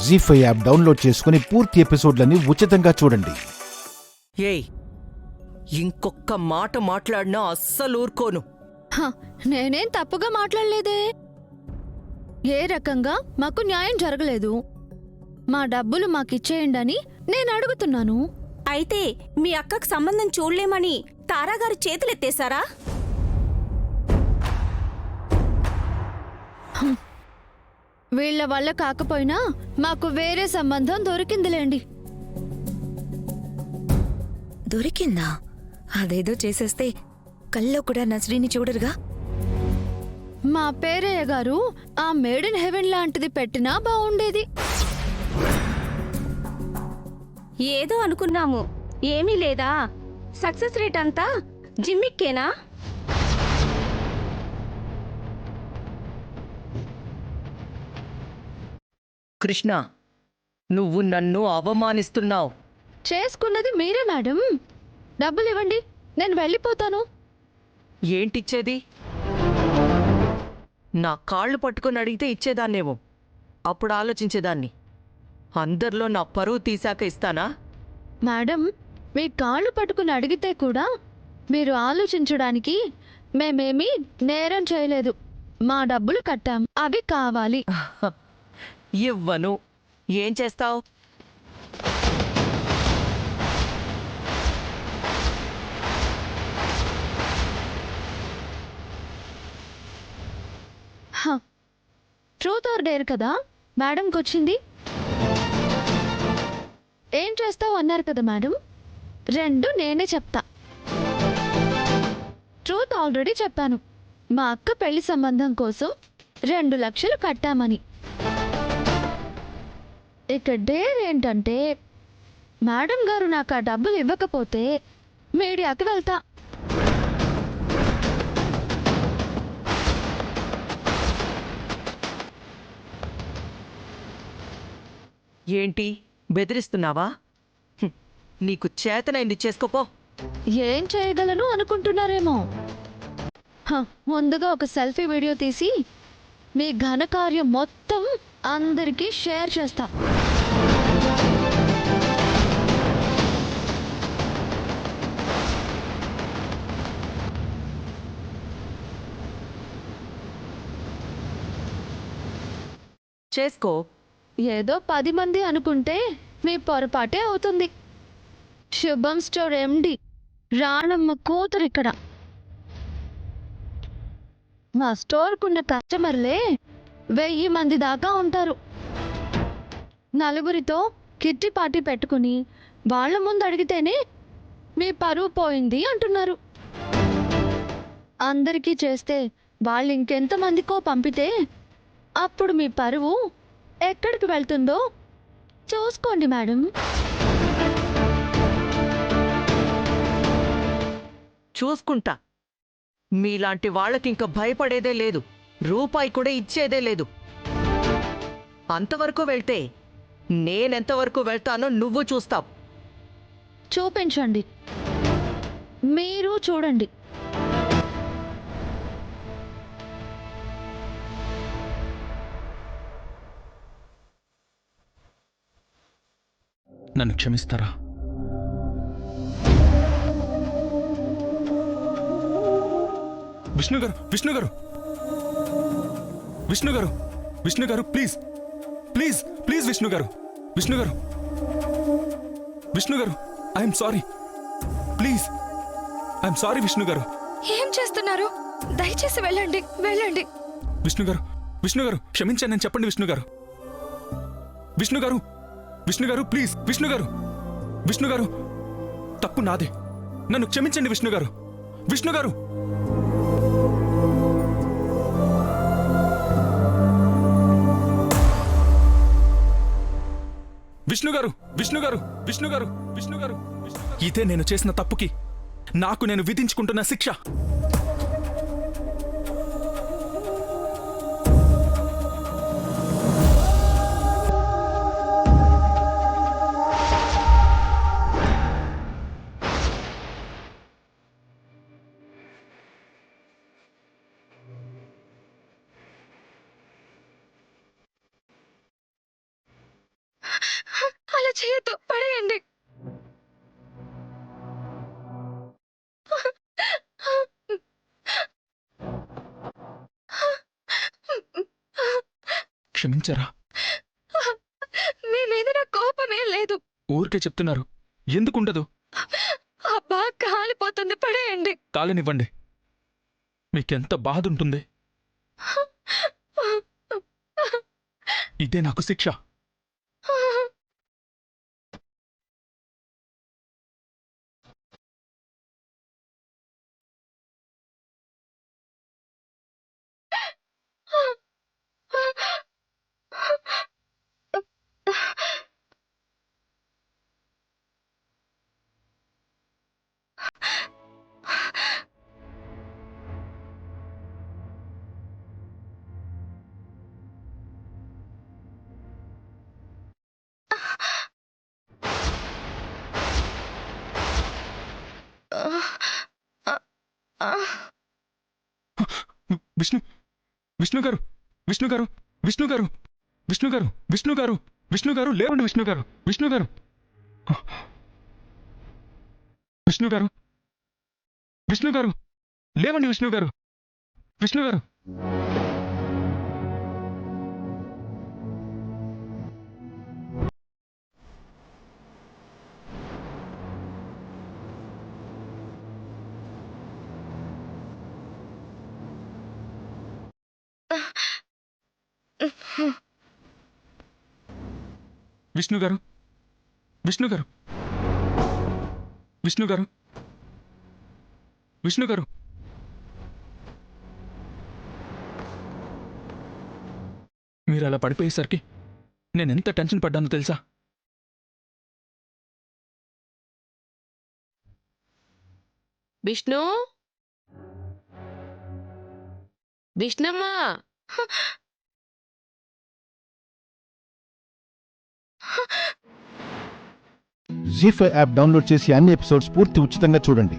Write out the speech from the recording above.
జీ5 app download చేసుకుని పూర్తి ఎపిసోడ్లని ఉచితంగా చూడండి. ఏయ్, ఇంకొక్క మాట మాట్లాడినా అస్సలు ఊరుకోను. నేనేం తప్పుగా మాట్లాడలేదే. ఏ రకంగా మాకు న్యాయం జరగలేదు. మా డబ్బులు మాకిచ్చేయండని నేను అడుగుతున్నాను. అయితే మీ అక్కకు సంబంధం చూడలేమని తారాగారు చేతులెత్తేశారా? వీళ్ల వల్ల కాకపోయినా మాకు వేరే సంబంధం దొరికిందిలేండి. దొరికిందా? అదేదో చేసేస్తే కల్లో కూడా నస్రీని చూడరుగా. మా పేరయ్య గారు ఆ మేడ్ ఇన్ హెవెన్ లాంటిది పెట్టినా బావుండేది. ఏదో అనుకున్నాము, ఏమీ లేదా? సక్సెస్ రేట్ అంతా జిమ్మిక్కేనా? కృష్ణ, నువ్వు నన్ను అవమానిస్తున్నావు. చేసుకున్నది మీరే మేడం. డబ్బులు ఇవ్వండి, నేను వెళ్ళిపోతాను. ఏంటిచ్చేది? నా కాళ్ళు పట్టుకొని అడిగితే ఇచ్చేదాన్నేమో, అప్పుడు ఆలోచించేదాన్ని. అందరిలో నా పరువు తీశాక ఇస్తానా? మేడం, మీ కాళ్ళు పట్టుకుని అడిగితే కూడా మీరు ఆలోచించడానికి మేమేమీ నేరం చేయలేదు. మా డబ్బులు కట్టాం, అవి కావాలి. ఇవ్వను. ఏం చేస్తావు? ట్రూత్ ఆర్ డేర్ కదా మేడంకి వచ్చింది. ఏం చేస్తావు అన్నారు కదా మేడం, రెండు నేనే చెప్తా. ట్రూత్ ఆల్రెడీ చెప్పాను. మా అక్క పెళ్లి సంబంధం కోసం 2 లక్షలు కట్టామని. ఇక డేర్ ఏంటంటే మేడం గారు నాకు ఆ డబ్బులు ఇవ్వకపోతే మీడియాకి వెళ్తా. ఏంటి, బెదిరిస్తున్నావా? నీకు చేతనైంది చేసుకోపో. ఏం చేయగలను అనుకుంటున్నారేమో. ముందుగా ఒక సెల్ఫీ వీడియో తీసి మీ ఘనకార్యం మొత్తం అందరికీ షేర్ చేస్తా. చేసుకో. ఏదో 10 మంది అనుకుంటే మీ పొరపాటే అవుతుంది. శుభం స్టోర్ ఎండి రాణమ్మ కూతురు ఇక్కడ. మా స్టోర్కున్న కస్టమర్లే 1000 మంది దాకా ఉంటారు. నలుగురితో కిట్టి పార్టీ పెట్టుకుని వాళ్ళ ముందు అడిగితేనే మీ పరువు పోయింది అంటున్నారు. అందరికీ చేస్తే వాళ్ళు ఇంకెంతమందికో పంపితే అప్పుడు మీ పరువు ఎక్కడికి వెళ్తుందో చూసుకోండి మేడం. చూసుకుంటా. మీలాంటి వాళ్ళకింక భయపడేదే లేదు, రూపాయి కూడా ఇచ్చేదే లేదు. అంతవరకు వెళ్తే నేనెంతవరకు వెళ్తానో నువ్వు చూస్తావు. చూపించండి, మీరు చూడండి. నన్ను క్షమిస్తారా? విష్ణు గారు, విష్ణు గారు, విష్ణు గారు, విష్ణు గారు, ప్లీజ్ ప్లీజ్ ప్లీజ్ విష్ణు గారు, విష్ణు గారు, విష్ణు గారు, I'm sorry. Please, I'm sorry Vishnu గారు. ఏం చేస్తున్నారు? దయచేసి వెళ్ళండి, వెళ్ళండి. విష్ణు గారు, విష్ణు గారు, క్షమించానని చెప్పండి విష్ణు గారు. విష్ణు గారు, విష్ణు గారు, ప్లీజ్ విష్ణు గారు, విష్ణు గారు, తప్పు నాదే, నన్ను క్షమించండి విష్ణు గారు. విష్ణు గారు, విష్ణు గారు, విష్ణు గారు, విష్ణు గారు, విష్ణు గారు, ఇదే నేను చేసిన తప్పుకి నాకు నేను విధించుకుంటున్న శిక్ష. చేయొద్దు, పడేయండి. క్షమించరా? మీ మీద నాకు కోపమేం లేదు. ఊరికే చెప్తున్నారు, ఎందుకుండదు? అబ్బా, కాలిపోతుంది, పడేయండి. కాలనివ్వండి. మీకెంత బాధ ఉంటుంది. ఇదే నాకు శిక్ష. విష్ణు విష్ణు గారు విష్ణు గారు విష్ణు గారు విష్ణు గారు విష్ణు గారు విష్ణు గారు లేవండి. విష్ణు గారు విష్ణు గారు విష్ణు గారు విష్ణు గారు లేవండి. విష్ణు గారు విష్ణు గారు విష్ణు గారు విష్ణు గారు విష్ణు గారు విష్ణు గారు మీరు అలా పడిపోయేసరికి నేనెంత టెన్షన్ పడ్డానో తెలుసా? విష్ణు, విష్ణమ్మా, జీ5 యాప్ డౌన్లోడ్ చేసి అన్ని ఎపిసోడ్స్ పూర్తి ఉచితంగా చూడండి.